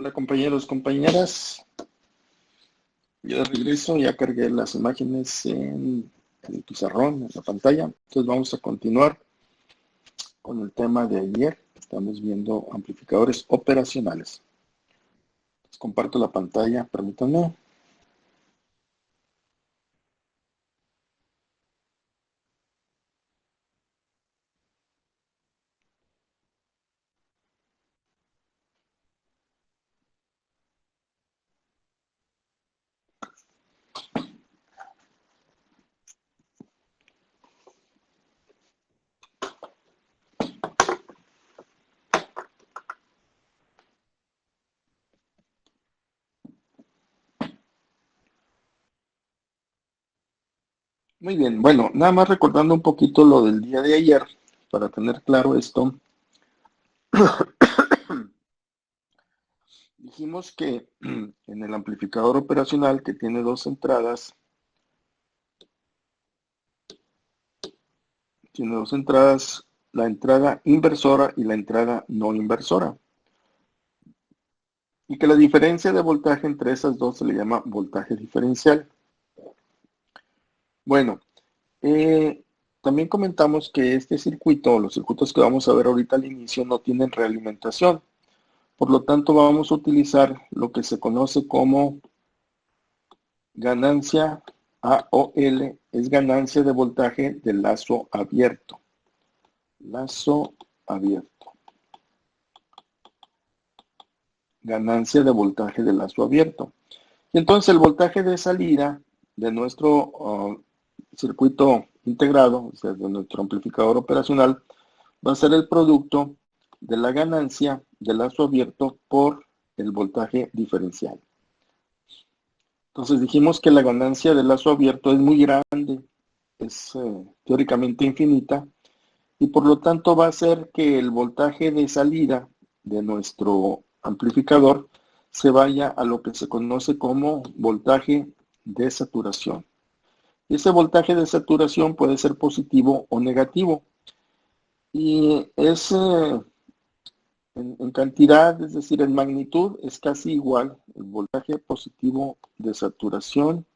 Hola compañeros, compañeras. Yo de regreso, ya cargué las imágenes en el pizarrón, en la pantalla. Entonces vamos a continuar con el tema de ayer. Estamos viendo amplificadores operacionales. Les comparto la pantalla, permítanme. Muy bien, bueno, nada más recordando un poquito lo del día de ayer, para tener claro esto. Dijimos que en el amplificador operacional que tiene dos entradas, la entrada inversora y la entrada no inversora. Y que la diferencia de voltaje entre esas dos se le llama voltaje diferencial. Bueno, también comentamos que este circuito, los circuitos que vamos a ver ahorita al inicio, no tienen realimentación. Por lo tanto, vamos a utilizar lo que se conoce como ganancia AOL, es ganancia de voltaje de lazo abierto. Lazo abierto. Ganancia de voltaje de lazo abierto. Y entonces el voltaje de salida de nuestro circuito integrado, o sea, de nuestro amplificador operacional, va a ser el producto de la ganancia del lazo abierto por el voltaje diferencial. Entonces dijimos que la ganancia del lazo abierto es muy grande, es teóricamente infinita, y por lo tanto va a hacer que el voltaje de salida de nuestro amplificador se vaya a lo que se conoce como voltaje de saturación. Ese voltaje de saturación puede ser positivo o negativo. Y es en cantidad, es decir, en magnitud, es casi igual. El voltaje positivo de saturación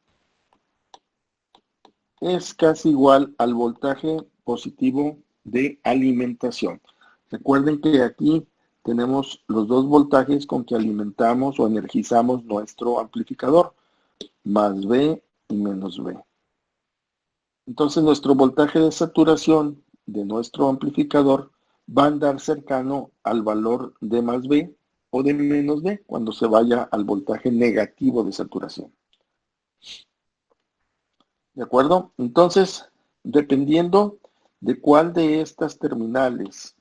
es casi igual al voltaje positivo de alimentación. Recuerden que aquí tenemos los dos voltajes con que alimentamos o energizamos nuestro amplificador, más V y menos V. Entonces nuestro voltaje de saturación de nuestro amplificador va a andar cercano al valor de más V o de menos V cuando se vaya al voltaje negativo de saturación. ¿De acuerdo? Entonces, dependiendo de cuál de estas terminales,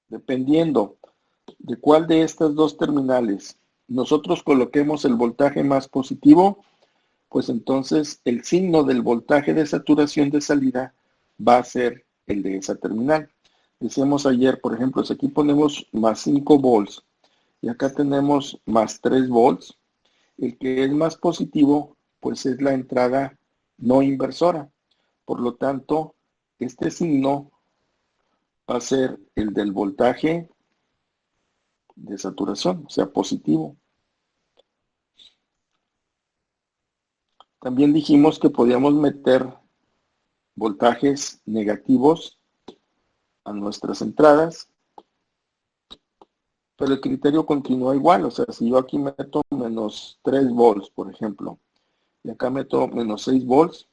dependiendo de cuál de estas dos terminales nosotros coloquemos el voltaje más positivo, pues entonces el signo del voltaje de saturación de salida va a ser el de esa terminal. Decíamos ayer, por ejemplo, si aquí ponemos más 5 volts y acá tenemos más 3 volts, el que es más positivo, pues es la entrada no inversora. Por lo tanto, este signo va a ser el del voltaje de saturación, o sea, positivo. También dijimos que podíamos meter voltajes negativos a nuestras entradas, pero el criterio continúa igual. O sea, si yo aquí meto menos 3 volts, por ejemplo, y acá meto menos 6 volts,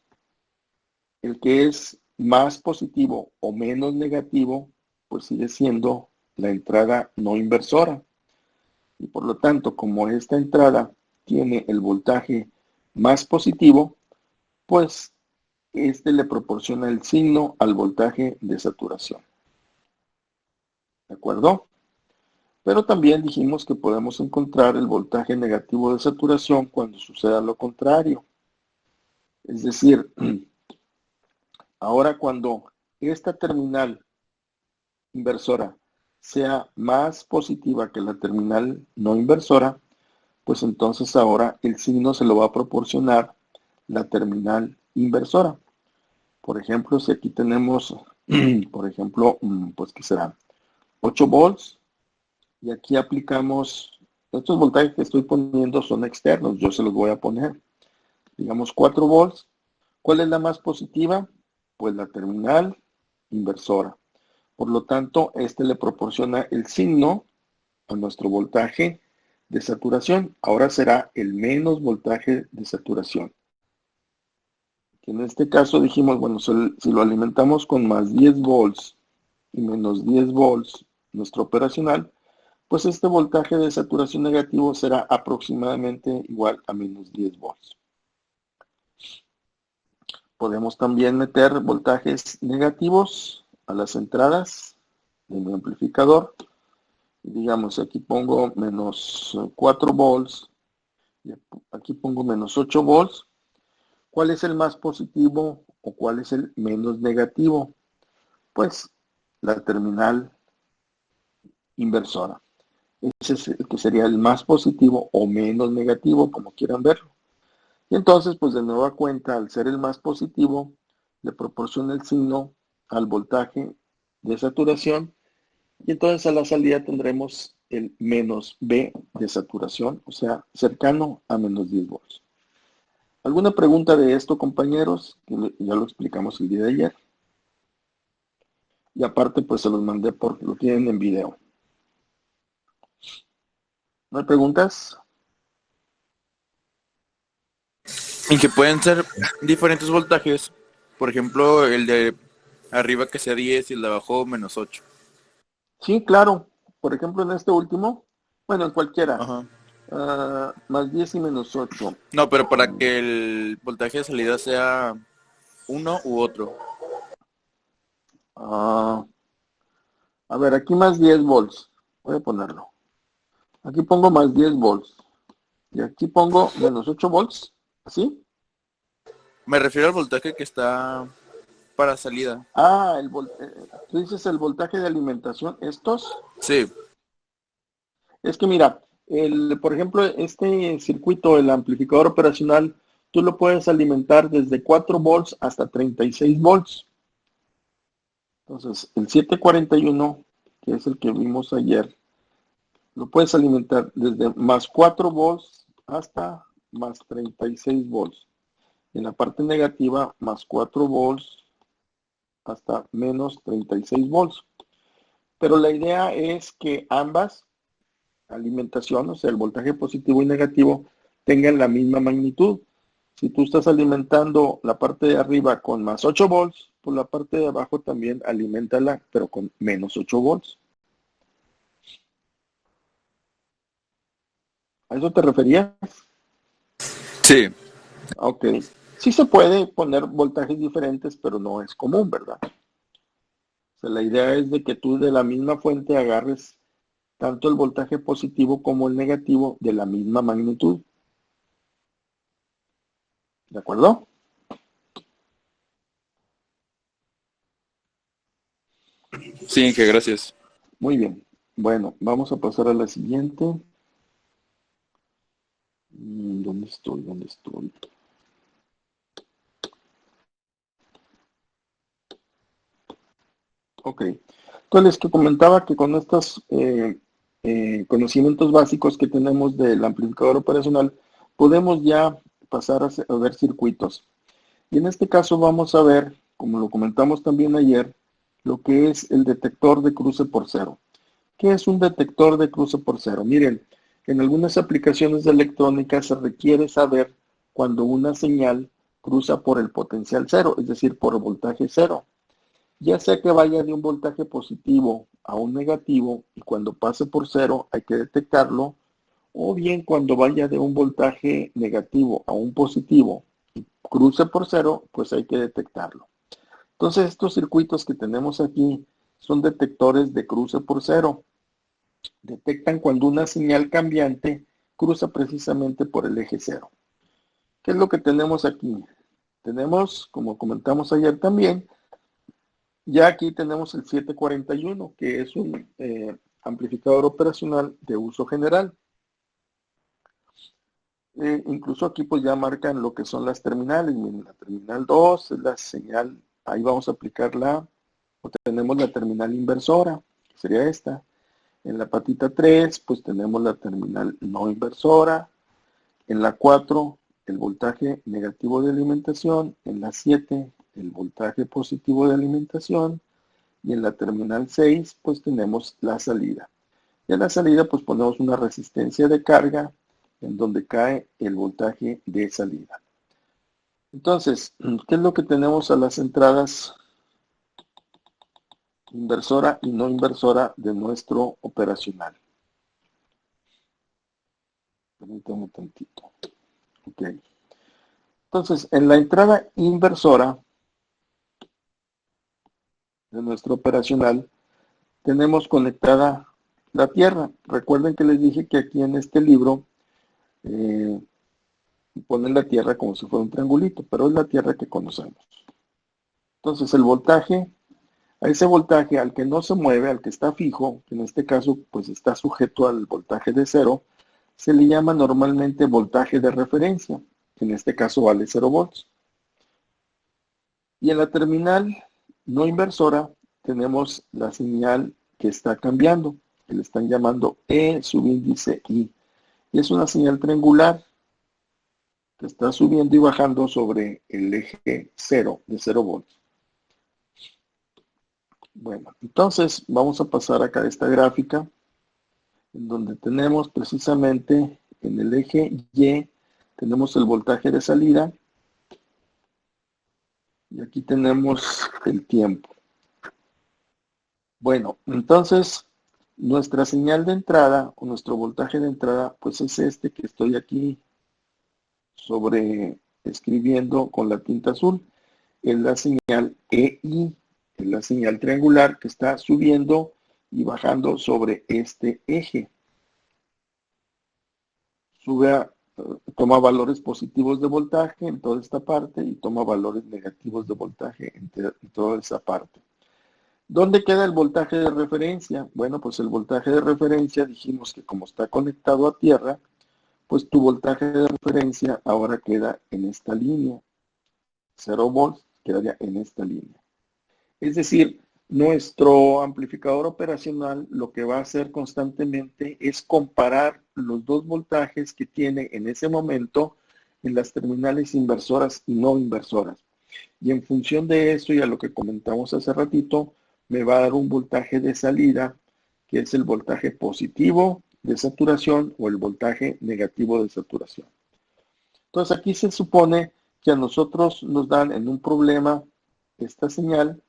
el que es más positivo o menos negativo, pues sigue siendo la entrada no inversora. Y por lo tanto, como esta entrada tiene el voltaje más positivo, pues este le proporciona el signo al voltaje de saturación. ¿De acuerdo? Pero también dijimos que podemos encontrar el voltaje negativo de saturación cuando suceda lo contrario. Es decir, ahora cuando esta terminal inversora sea más positiva que la terminal no inversora, pues entonces ahora el signo se lo va a proporcionar la terminal inversora. Por ejemplo, si aquí tenemos, por ejemplo, pues ¿qué será? 8 volts, Y aquí aplicamos, estos voltajes que estoy poniendo son externos, yo se los voy a poner. Digamos 4 volts. ¿Cuál es la más positiva? Pues la terminal inversora. Por lo tanto, este le proporciona el signo a nuestro voltaje de saturación. Ahora será el menos voltaje de saturación. En este caso dijimos, bueno, si lo alimentamos con más 10 volts y menos 10 volts, nuestro operacional, pues este voltaje de saturación negativo será aproximadamente igual a menos 10 volts. Podemos también meter voltajes negativos a las entradas de mi amplificador. Digamos, aquí pongo menos 4 volts, y aquí pongo menos 8 volts. ¿Cuál es el más positivo o cuál es el menos negativo? Pues la terminal inversora. Ese es el que sería el más positivo o menos negativo, como quieran verlo. Y entonces, pues de nueva cuenta, al ser el más positivo, le proporciona el signo al voltaje de saturación y entonces a la salida tendremos el menos B de saturación, o sea, cercano a menos 10 volts. ¿Alguna pregunta de esto, compañeros? Que ya lo explicamos el día de ayer. Y aparte, pues se los mandé porque lo tienen en video. ¿No hay preguntas? Y que pueden ser diferentes voltajes. Por ejemplo, el de arriba que sea 10 y el de abajo menos 8. Sí, claro. Por ejemplo, en este último, bueno, en cualquiera, Ajá. más 10 y menos 8. No, pero para que el voltaje de salida sea uno u otro. A ver, aquí más 10 volts. Voy a ponerlo. Aquí pongo más 10 volts. Y aquí pongo menos 8 volts. ¿Así? Me refiero al voltaje que está para salida. Ah, tú dices el voltaje de alimentación. Estos. Sí, Es que mira, por ejemplo, este circuito, el amplificador operacional, tú lo puedes alimentar desde 4 volts hasta 36 volts. Entonces, el 741, que es el que vimos ayer, lo puedes alimentar desde más 4 volts hasta más 36 volts. En la parte negativa, más 4 volts hasta menos 36 volts. Pero la idea es que ambas alimentación, o sea, el voltaje positivo y negativo, tengan la misma magnitud. Si tú estás alimentando la parte de arriba con más 8 volts, pues la parte de abajo también aliméntala, pero con menos 8 volts. ¿A eso te referías? sí. Ok. Sí se puede poner voltajes diferentes, pero no es común, ¿verdad? O sea, la idea es de que tú de la misma fuente agarres tanto el voltaje positivo como el negativo de la misma magnitud. ¿De acuerdo? Sí, que gracias. Muy bien. Bueno, vamos a pasar a la siguiente. ¿Dónde estoy? ¿Dónde estoy? Ok. Entonces, que comentaba que con estos conocimientos básicos que tenemos del amplificador operacional, podemos ya pasar a ver circuitos. Y en este caso vamos a ver, como lo comentamos también ayer, lo que es el detector de cruce por cero. ¿Qué es un detector de cruce por cero? Miren, en algunas aplicaciones de electrónica se requiere saber cuando una señal cruza por el potencial cero, es decir, por el voltaje cero. Ya sea que vaya de un voltaje positivo a un negativo y cuando pase por cero hay que detectarlo, o bien cuando vaya de un voltaje negativo a un positivo y cruce por cero, pues hay que detectarlo. Entonces estos circuitos que tenemos aquí son detectores de cruce por cero. Detectan cuando una señal cambiante cruza precisamente por el eje cero. ¿Qué es lo que tenemos aquí? Tenemos, como comentamos ayer también, ya aquí tenemos el 741, que es un amplificador operacional de uso general. Incluso aquí pues ya marcan lo que son las terminales. Miren, la terminal 2 es la señal, ahí vamos a aplicarla, o tenemos la terminal inversora, que sería esta. En la patita 3, pues tenemos la terminal no inversora. En la 4, el voltaje negativo de alimentación. En la 7, el voltaje positivo de alimentación. Y en la terminal 6, pues tenemos la salida. Y en la salida, pues ponemos una resistencia de carga en donde cae el voltaje de salida. Entonces, ¿qué es lo que tenemos a las entradas inversora y no inversora de nuestro operacional? Permítame un tantito. Ok. Entonces, en la entrada inversora de nuestro operacional, tenemos conectada la tierra. Recuerden que les dije que aquí en este libro ponen la tierra como si fuera un triangulito, pero es la tierra que conocemos. Entonces, el voltaje, a ese voltaje al que no se mueve, al que está fijo, que en este caso pues está sujeto al voltaje de 0, se le llama normalmente voltaje de referencia. En este caso vale 0 volts. Y en la terminal no inversora tenemos la señal que está cambiando, que le están llamando E subíndice I. Y es una señal triangular que está subiendo y bajando sobre el eje 0 de 0 volts. Bueno, entonces vamos a pasar acá a esta gráfica, en donde tenemos precisamente en el eje Y, tenemos el voltaje de salida, y aquí tenemos el tiempo. Bueno, entonces nuestra señal de entrada, o nuestro voltaje de entrada, pues es este que estoy aquí escribiendo con la tinta azul. Es la señal EI, es la señal triangular que está subiendo y bajando sobre este eje. Toma valores positivos de voltaje en toda esta parte y toma valores negativos de voltaje en toda esa parte. ¿Dónde queda el voltaje de referencia? Bueno, pues el voltaje de referencia dijimos que como está conectado a tierra, pues tu voltaje de referencia ahora queda en esta línea. 0 volts quedaría en esta línea. Es decir, nuestro amplificador operacional lo que va a hacer constantemente es comparar los dos voltajes que tiene en ese momento en las terminales inversoras y no inversoras. Y en función de eso y a lo que comentamos hace ratito, me va a dar un voltaje de salida, que es el voltaje positivo de saturación o el voltaje negativo de saturación. Entonces aquí se supone que a nosotros nos dan en un problema esta señal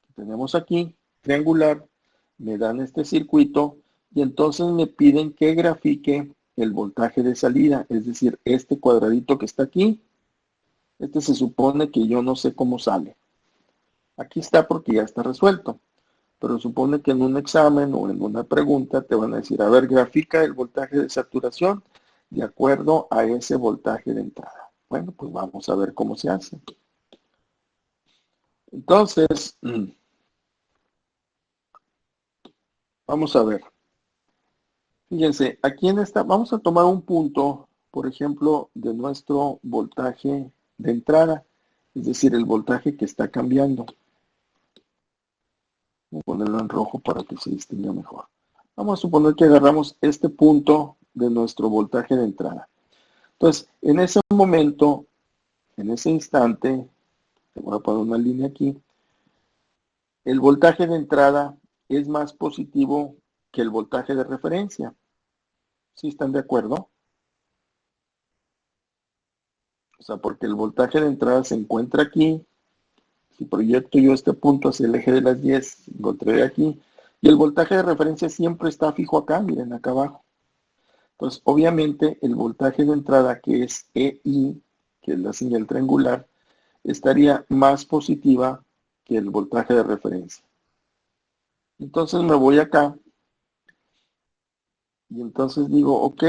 que tenemos aquí, triangular, me dan este circuito y entonces me piden que grafique el voltaje de salida, es decir, este cuadradito que está aquí, este se supone que yo no sé cómo sale. Aquí está porque ya está resuelto, pero supone que en un examen o en una pregunta te van a decir, a ver, grafica el voltaje de saturación de acuerdo a ese voltaje de entrada. Bueno, pues vamos a ver cómo se hace. Entonces, vamos a ver. Fíjense, aquí en esta, vamos a tomar un punto, por ejemplo, de nuestro voltaje de entrada, es decir, el voltaje que está cambiando. Voy a ponerlo en rojo para que se distinga mejor. Vamos a suponer que agarramos este punto de nuestro voltaje de entrada. Entonces, en ese momento, en ese instante, te voy a poner una línea aquí, el voltaje de entrada es más positivo que el voltaje de referencia. ¿Sí están de acuerdo? O sea, porque el voltaje de entrada se encuentra aquí. Si proyecto yo este punto hacia el eje de las 10, encontraré aquí. Y el voltaje de referencia siempre está fijo acá, miren, acá abajo. Entonces, obviamente, el voltaje de entrada, que es EI, que es la señal triangular, estaría más positiva que el voltaje de referencia. Entonces me voy acá y entonces digo, ok,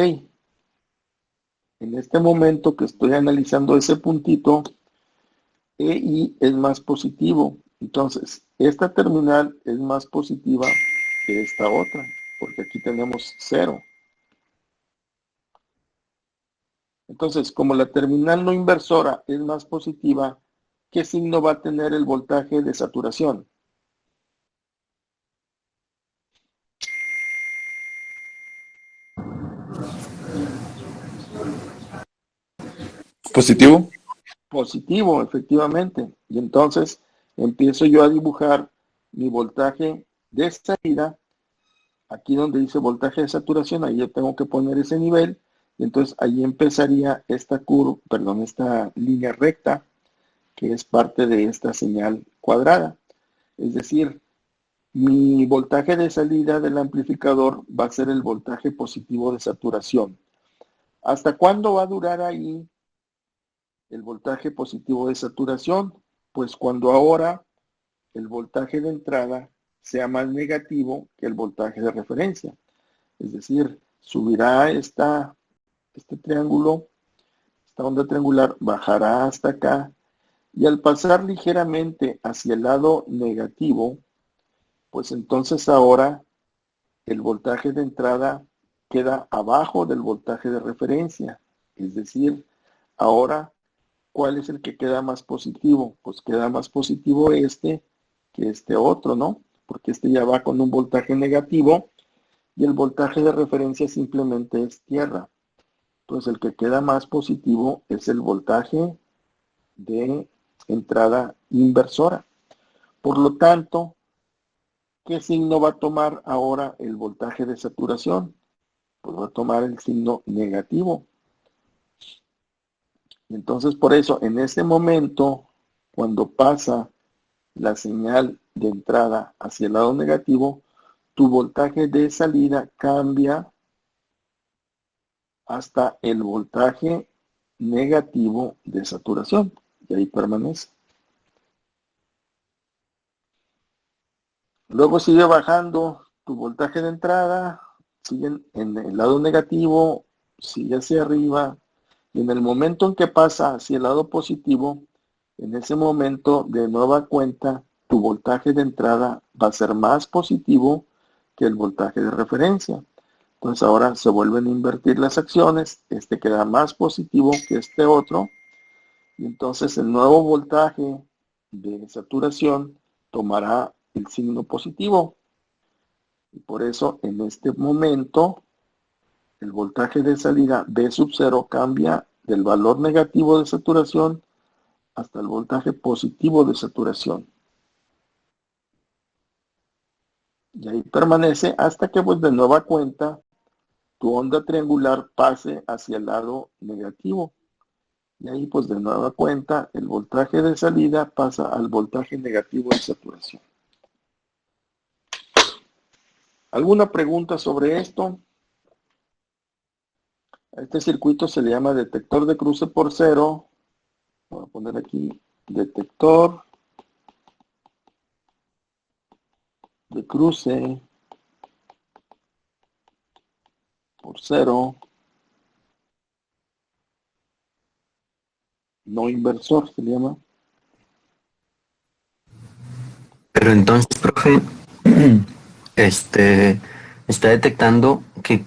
en este momento que estoy analizando ese puntito, EI es más positivo. Entonces, esta terminal es más positiva que esta otra, porque aquí tenemos 0. Entonces, como la terminal no inversora es más positiva, ¿qué signo va a tener el voltaje de saturación? ¿Positivo? Positivo, efectivamente. Y entonces empiezo yo a dibujar mi voltaje de salida. Aquí donde dice voltaje de saturación, ahí yo tengo que poner ese nivel. Y entonces ahí empezaría esta curva, perdón, esta línea recta, que es parte de esta señal cuadrada. Es decir, mi voltaje de salida del amplificador va a ser el voltaje positivo de saturación. ¿Hasta cuándo va a durar ahí el voltaje positivo de saturación? Pues cuando ahora el voltaje de entrada sea más negativo que el voltaje de referencia. Es decir, subirá este triángulo, esta onda triangular bajará hasta acá y al pasar ligeramente hacia el lado negativo, pues entonces ahora el voltaje de entrada queda abajo del voltaje de referencia. Es decir, ahora, ¿cuál es el que queda más positivo? Pues queda más positivo este que este otro, ¿no? Porque este ya va con un voltaje negativo y el voltaje de referencia simplemente es tierra. Entonces el que queda más positivo es el voltaje de entrada inversora. Por lo tanto, ¿qué signo va a tomar ahora el voltaje de saturación? Pues va a tomar el signo negativo. Entonces, por eso, en ese momento, cuando pasa la señal de entrada hacia el lado negativo, tu voltaje de salida cambia hasta el voltaje negativo de saturación. Y ahí permanece. Luego sigue bajando tu voltaje de entrada, sigue en el lado negativo, sigue hacia arriba, y en el momento en que pasa hacia el lado positivo, en ese momento de nueva cuenta, tu voltaje de entrada va a ser más positivo que el voltaje de referencia. Entonces ahora se vuelven a invertir las acciones, este queda más positivo que este otro, y entonces el nuevo voltaje de saturación tomará el signo positivo. Y por eso en este momento el voltaje de salida V sub 0 cambia del valor negativo de saturación hasta el voltaje positivo de saturación. Y ahí permanece hasta que pues de nueva cuenta tu onda triangular pase hacia el lado negativo. Y ahí pues de nueva cuenta el voltaje de salida pasa al voltaje negativo de saturación. ¿Alguna pregunta sobre esto? A este circuito se le llama detector de cruce por cero. Voy a poner aquí detector de cruce por cero, no inversor se le llama. Pero entonces, profe, este está detectando que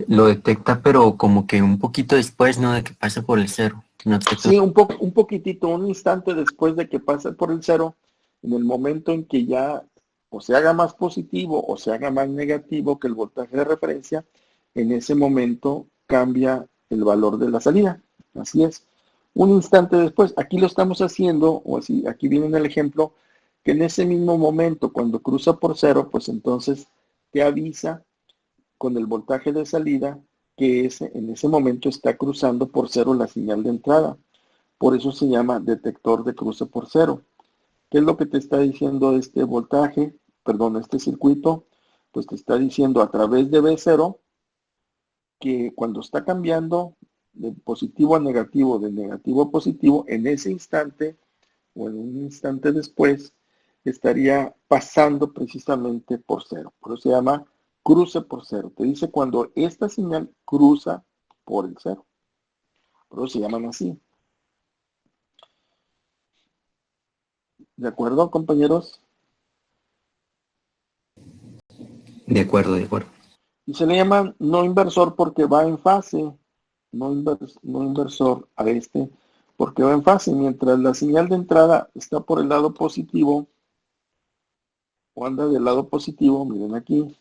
lo detecta, pero como que un poquito después, ¿no? De que pase por el cero. No detecta. Sí, un poquitito, un instante después de que pase por el cero, en el momento en que ya o se haga más positivo o se haga más negativo que el voltaje de referencia, en ese momento cambia el valor de la salida. Así es. Un instante después, aquí lo estamos haciendo, o así, aquí viene el ejemplo, que en ese mismo momento, cuando cruza por cero, pues entonces te avisa con el voltaje de salida que en ese momento está cruzando por cero la señal de entrada. Por eso se llama detector de cruce por cero. ¿Qué es lo que te está diciendo este voltaje? Perdón, este circuito. Pues te está diciendo a través de V0 que cuando está cambiando de positivo a negativo, de negativo a positivo, en ese instante o en un instante después, estaría pasando precisamente por cero. Por eso se llama cruce por cero. Te dice cuando esta señal cruza por el cero. Por eso se llaman así. ¿De acuerdo, compañeros? De acuerdo, de acuerdo. Y se le llama no inversor porque va en fase. No inversor a este porque va en fase. Mientras la señal de entrada está por el lado positivo o anda del lado positivo, miren aquí,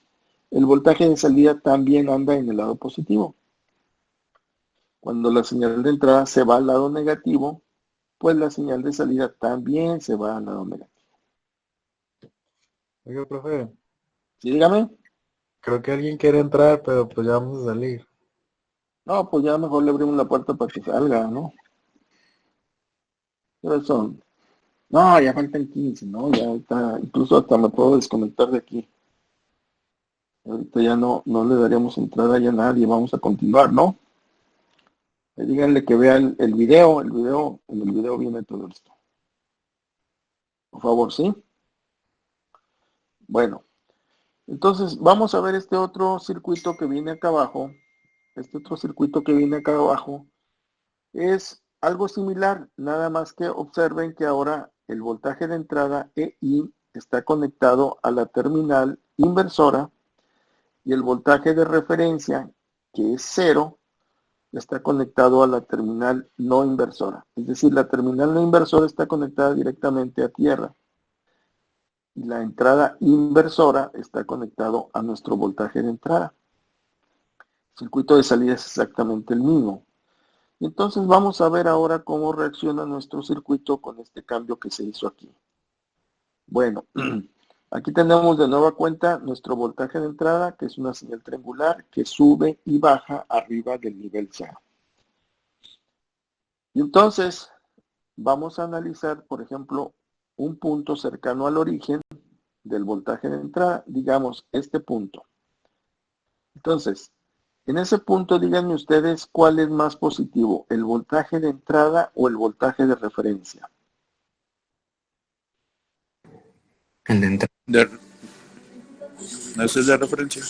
el voltaje de salida también anda en el lado positivo. Cuando la señal de entrada se va al lado negativo, pues la señal de salida también se va al lado negativo. Oiga, profe, ¿Sí, dígame? creo que alguien quiere entrar, pero pues ya vamos a salir. No, pues ya mejor le abrimos la puerta para que salga, ¿no? ¿Qué son? No, ya faltan 15, ¿no? Ya está, incluso hasta me puedo desconectar de aquí. Ahorita ya no le daríamos entrada ya a nadie, vamos a continuar, ¿no? Díganle que vea el video, en el video viene todo esto. Por favor, ¿sí? Bueno, entonces vamos a ver este otro circuito que viene acá abajo. Este otro circuito que viene acá abajo es algo similar, nada más que observen que ahora el voltaje de entrada EI está conectado a la terminal inversora y el voltaje de referencia, que es 0, está conectado a la terminal no inversora. Es decir, la terminal no inversora está conectada directamente a tierra y la entrada inversora está conectado a nuestro voltaje de entrada. El circuito de salida es exactamente el mismo. Entonces vamos a ver ahora cómo reacciona nuestro circuito con este cambio que se hizo aquí. Bueno, aquí tenemos de nueva cuenta nuestro voltaje de entrada, que es una señal triangular que sube y baja arriba del nivel 0. Y entonces vamos a analizar, por ejemplo, un punto cercano al origen del voltaje de entrada, digamos este punto. Entonces, en ese punto díganme ustedes cuál es más positivo, el voltaje de entrada o el voltaje de referencia. El de entrada. ¿No ese es de referencia?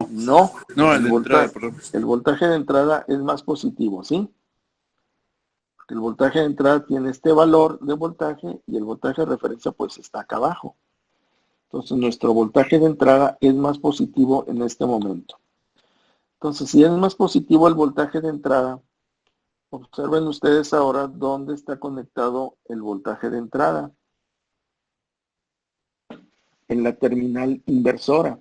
No, No, el de entrada, perdón. el voltaje de entrada es más positivo, ¿sí? Porque el voltaje de entrada tiene este valor de voltaje y el voltaje de referencia pues está acá abajo. Entonces nuestro voltaje de entrada es más positivo en este momento. Entonces si es más positivo el voltaje de entrada, observen ustedes ahora dónde está conectado el voltaje de entrada. En la terminal inversora.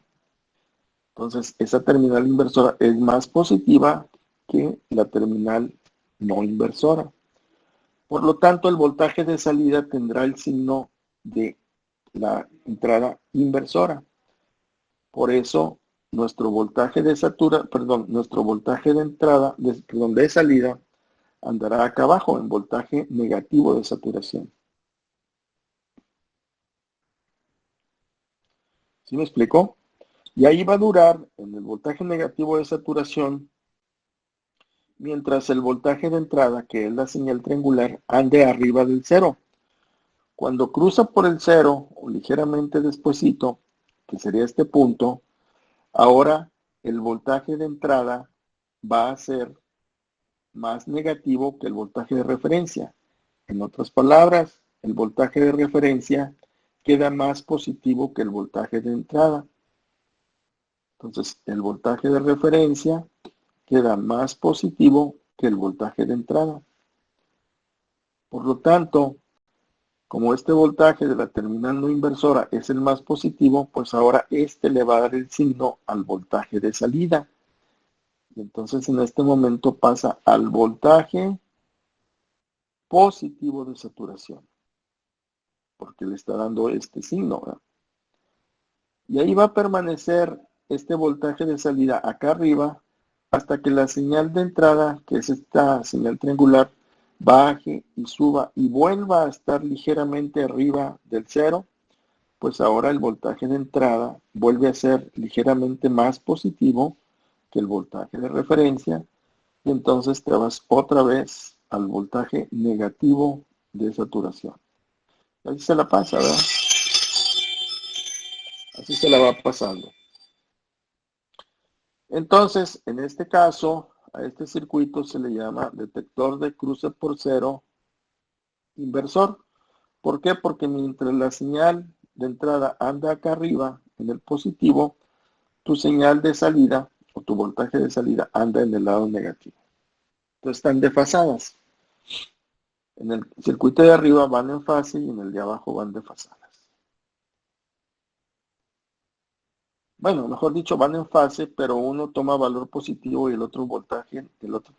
Entonces, esa terminal inversora es más positiva que la terminal no inversora. Por lo tanto, el voltaje de salida tendrá el signo de la entrada inversora. Por eso, nuestro voltaje de nuestro voltaje de entrada, de salida, andará acá abajo en voltaje negativo de saturación. ¿Sí me explicó? Y ahí va a durar en el voltaje negativo de saturación mientras el voltaje de entrada, que es la señal triangular, ande arriba del 0. Cuando cruza por el 0, o ligeramente despuesito, que sería este punto, ahora el voltaje de entrada va a ser más negativo que el voltaje de referencia. En otras palabras, el voltaje de referencia queda más positivo que el voltaje de entrada. Entonces, el voltaje de referencia queda más positivo que el voltaje de entrada. Por lo tanto, como este voltaje de la terminal no inversora es el más positivo, pues ahora este le va a dar el signo al voltaje de salida. Y entonces en este momento pasa al voltaje positivo de saturación, porque le está dando este signo, ¿verdad? Y ahí va a permanecer este voltaje de salida acá arriba hasta que la señal de entrada, que es esta señal triangular, baje y suba y vuelva a estar ligeramente arriba del 0, pues ahora el voltaje de entrada vuelve a ser ligeramente más positivo que el voltaje de referencia y entonces te vas otra vez al voltaje negativo de saturación. Así se la pasa, ¿verdad? Así se la va pasando. Entonces, en este caso, a este circuito se le llama detector de cruce por cero inversor. ¿Por qué? Porque mientras la señal de entrada anda acá arriba, en el positivo, tu señal de salida o tu voltaje de salida anda en el lado negativo. Entonces están desfasadas. En el circuito de arriba van en fase y en el de abajo van desfasadas. bueno, mejor dicho, van en fase, pero uno toma valor positivo y el otro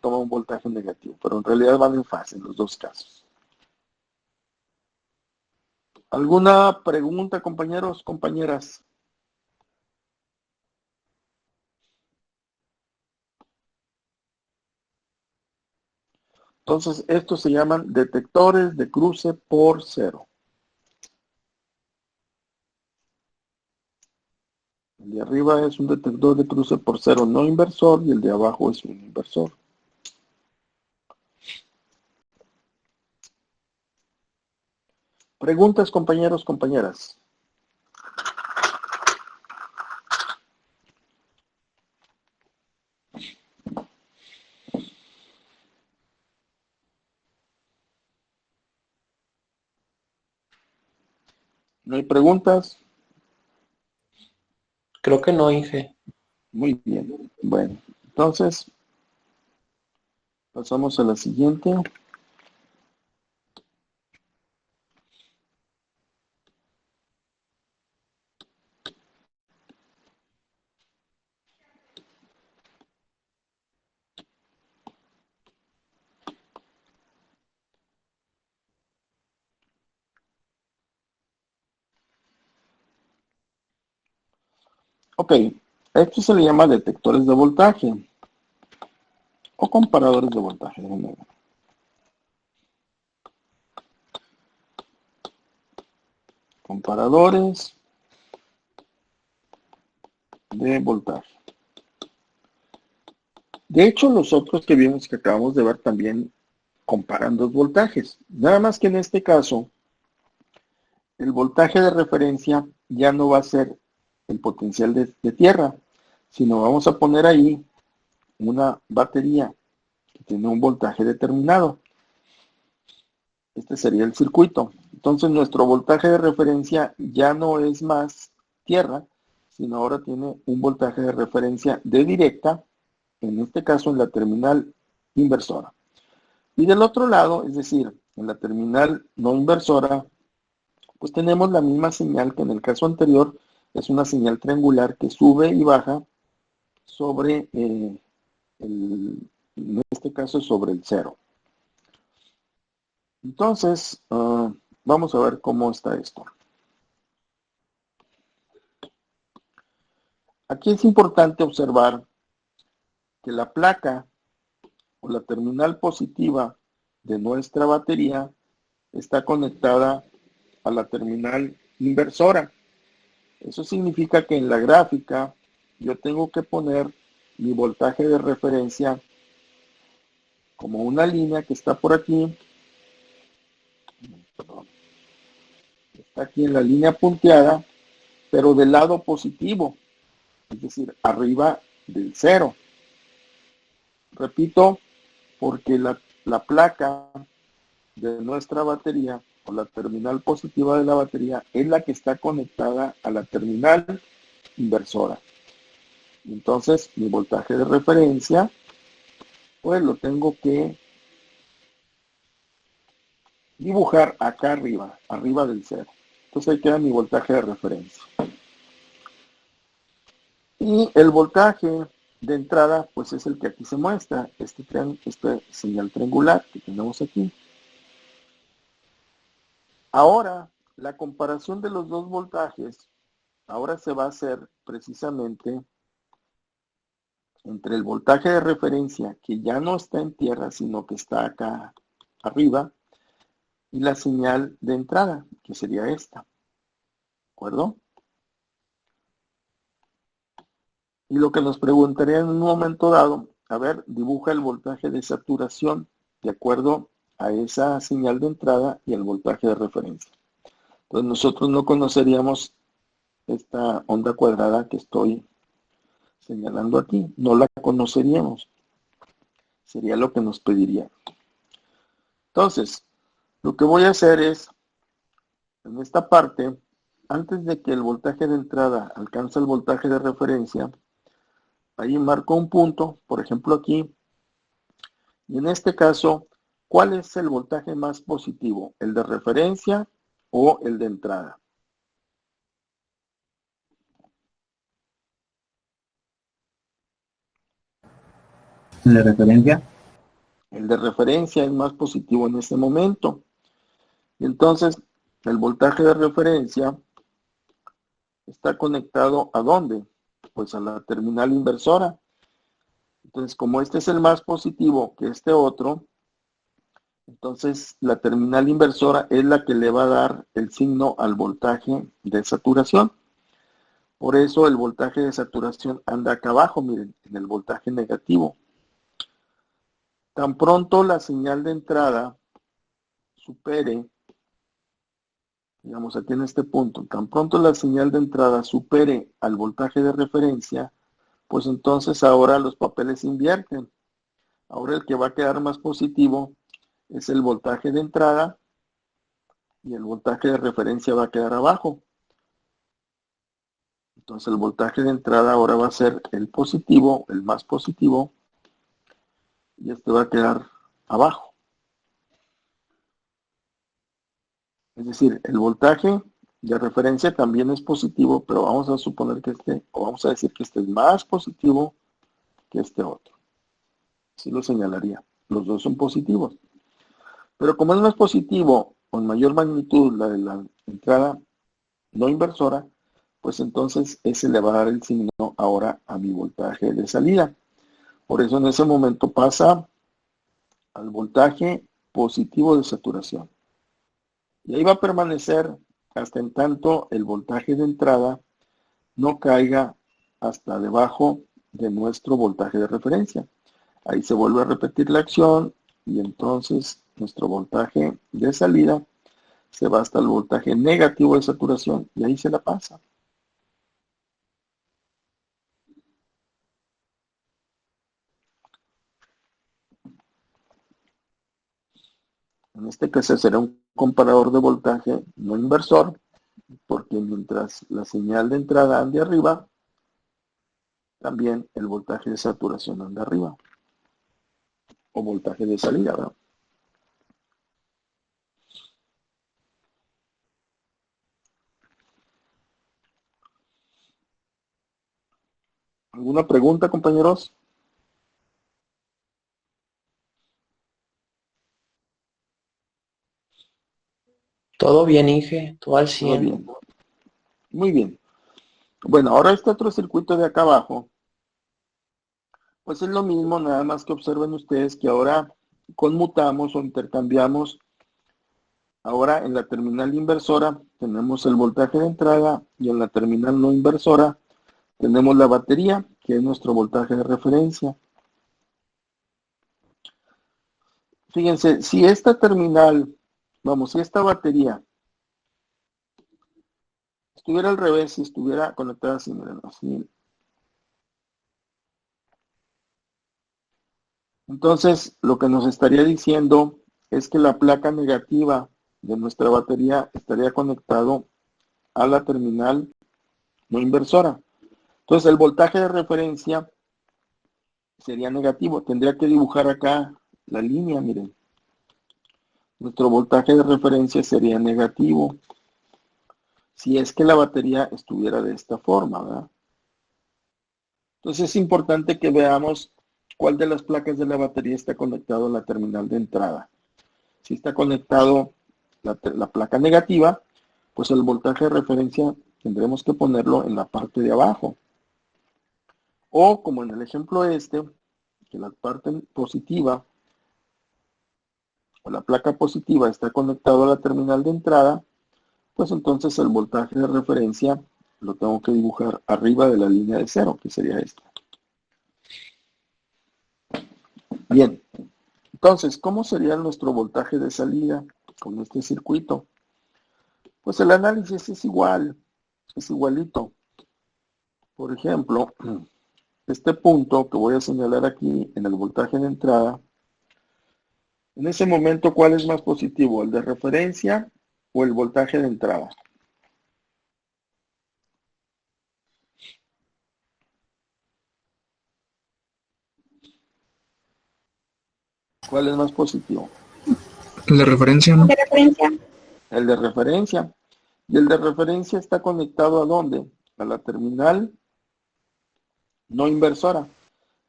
toma un voltaje negativo, pero en realidad van en fase en los dos casos. ¿Alguna pregunta, compañeros, compañeras? Entonces, estos se llaman detectores de cruce por cero. El de arriba es un detector de cruce por cero no inversor y el de abajo es un inversor. Preguntas, compañeros, compañeras. ¿No hay preguntas? Creo que no, Inge. Muy bien. Bueno, entonces pasamos a la siguiente. Ok, esto se le llama detectores de voltaje o comparadores de voltaje. Comparadores de voltaje. De hecho, los otros que vimos que acabamos de ver también comparan dos voltajes. Nada más que en este caso, el voltaje de referencia ya no va a ser el potencial de tierra, sino vamos a poner ahí una batería que tiene un voltaje determinado. Este sería el circuito. Entonces nuestro voltaje de referencia ya no es más tierra, sino ahora tiene un voltaje de referencia de directa, en este caso en la terminal inversora. Y del otro lado, es decir, en la terminal no inversora, pues tenemos la misma señal que en el caso anterior, es una señal triangular que sube y baja sobre, en este caso, sobre el cero. Entonces, vamos a ver cómo está esto. Aquí es importante observar que la placa o la terminal positiva de nuestra batería está conectada a la terminal inversora. Eso significa que en la gráfica yo tengo que poner mi voltaje de referencia como una línea que está por aquí. Está aquí en la línea punteada, pero del lado positivo, es decir, arriba del cero. Repito, porque la placa de nuestra batería o la terminal positiva de la batería es la que está conectada a la terminal inversora. Entonces, mi voltaje de referencia, pues lo tengo que dibujar acá arriba, arriba del cero. Entonces ahí queda mi voltaje de referencia. Y el voltaje de entrada, pues es el que aquí se muestra, este señal triangular que tenemos aquí. Ahora, la comparación de los dos voltajes, ahora se va a hacer precisamente entre el voltaje de referencia, que ya no está en tierra, sino que está acá arriba, y la señal de entrada, que sería esta. ¿De acuerdo? Y lo que nos preguntaría en un momento dado, a ver, dibuja el voltaje de saturación de acuerdo a esa señal de entrada y el voltaje de referencia. Entonces nosotros no conoceríamos esta onda cuadrada que estoy señalando aquí, no la conoceríamos. Sería lo que nos pediría. Entonces, lo que voy a hacer es, en esta parte, antes de que el voltaje de entrada alcance el voltaje de referencia, ahí marco un punto, por ejemplo aquí, y en este caso, ¿cuál es el voltaje más positivo? ¿El de referencia o el de entrada? ¿La referencia? El de referencia es más positivo en este momento. Y entonces, el voltaje de referencia está conectado ¿a dónde? Pues a la terminal inversora. Entonces, como este es el más positivo que este otro, entonces la terminal inversora es la que le va a dar el signo al voltaje de saturación. Por eso el voltaje de saturación anda acá abajo, miren, en el voltaje negativo. Tan pronto la señal de entrada supere, digamos aquí en este punto, tan pronto la señal de entrada supere al voltaje de referencia, pues entonces ahora los papeles se invierten. Ahora el que va a quedar más positivo es el voltaje de entrada y el voltaje de referencia va a quedar abajo. Entonces el voltaje de entrada ahora va a ser el positivo, el más positivo, y este va a quedar abajo. Es decir, el voltaje de referencia también es positivo, pero vamos a suponer que o vamos a decir que este es más positivo que este otro. Así lo señalaría. Los dos son positivos. Pero como es más positivo o en mayor magnitud la de la entrada no inversora, pues entonces ese le va a dar el signo ahora a mi voltaje de salida. Por eso en ese momento pasa al voltaje positivo de saturación. Y ahí va a permanecer hasta en tanto el voltaje de entrada no caiga hasta debajo de nuestro voltaje de referencia. Ahí se vuelve a repetir la acción y entonces nuestro voltaje de salida se va hasta el voltaje negativo de saturación y ahí se la pasa. En este caso será un comparador de voltaje no inversor, porque mientras la señal de entrada ande arriba, también el voltaje de saturación anda arriba, o voltaje de salida, ¿verdad? ¿Alguna pregunta, compañeros? Todo bien, Inge, todo al Todo 100. bien. Muy bien. Bueno, ahora este otro circuito de acá abajo, pues es lo mismo, nada más que observen ustedes que ahora conmutamos o intercambiamos. Ahora en la terminal inversora tenemos el voltaje de entrada y en la terminal no inversora tenemos la batería, que es nuestro voltaje de referencia. Fíjense, si esta terminal, vamos, si esta batería estuviera al revés, si estuviera conectada así, miren, así. Entonces, lo que nos estaría diciendo es que la placa negativa de nuestra batería estaría conectado a la terminal no inversora. Entonces, el voltaje de referencia sería negativo. Tendría que dibujar acá la línea, miren. Nuestro voltaje de referencia sería negativo si es que la batería estuviera de esta forma, ¿verdad? Entonces es importante que veamos cuál de las placas de la batería está conectado a la terminal de entrada. Si está conectado la placa negativa, pues el voltaje de referencia tendremos que ponerlo en la parte de abajo. O como en el ejemplo este, que la parte positiva o la placa positiva está conectado a la terminal de entrada, pues entonces el voltaje de referencia lo tengo que dibujar arriba de la línea de cero, que sería esta. Bien, entonces, ¿cómo sería nuestro voltaje de salida con este circuito? Pues el análisis es igual, es igualito. Por ejemplo, este punto que voy a señalar aquí en el voltaje de entrada, en ese momento, ¿cuál es más positivo? ¿El de referencia o el voltaje de entrada? ¿Cuál es más positivo? El de referencia, ¿no? De referencia. El de referencia. Y el de referencia está conectado ¿a dónde? A la terminal no inversora.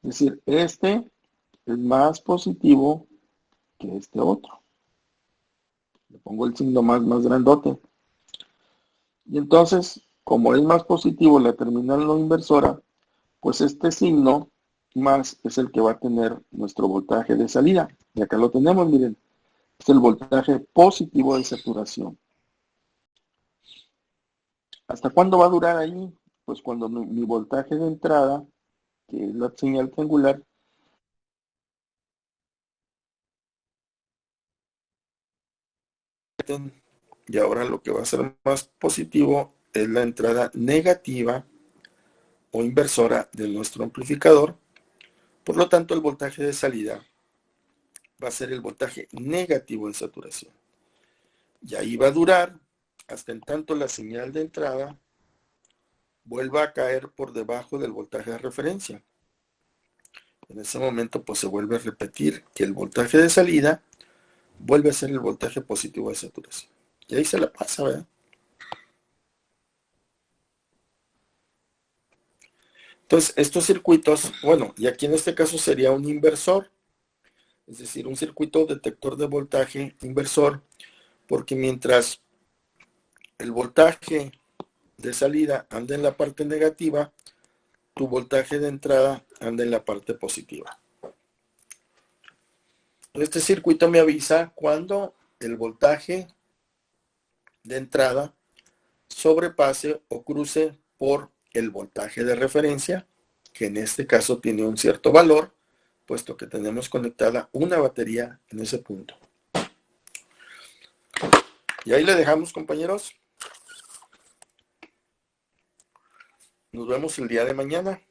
Es decir, este es más positivo que este otro. Le pongo el signo más grandote. Y entonces, como es más positivo la terminal no inversora, pues este signo más es el que va a tener nuestro voltaje de salida. Y acá lo tenemos, miren. Es el voltaje positivo de saturación. ¿Hasta cuándo va a durar ahí? Pues cuando mi voltaje de entrada, que es la señal triangular, y ahora lo que va a ser más positivo es la entrada negativa o inversora de nuestro amplificador. Por lo tanto, el voltaje de salida va a ser el voltaje negativo en saturación. Y ahí va a durar hasta en tanto la señal de entrada vuelva a caer por debajo del voltaje de referencia. En ese momento, pues se vuelve a repetir que el voltaje de salida vuelve a ser el voltaje positivo de saturación. Y ahí se la pasa, ¿verdad? Entonces, estos circuitos, bueno, y aquí en este caso sería un inversor, es decir, un circuito detector de voltaje inversor, porque mientras el voltaje de salida anda en la parte negativa, tu voltaje de entrada anda en la parte positiva. Este circuito me avisa cuando el voltaje de entrada sobrepase o cruce por el voltaje de referencia, que en este caso tiene un cierto valor, puesto que tenemos conectada una batería en ese punto. Y ahí le dejamos, compañeros. Nos vemos el día de mañana.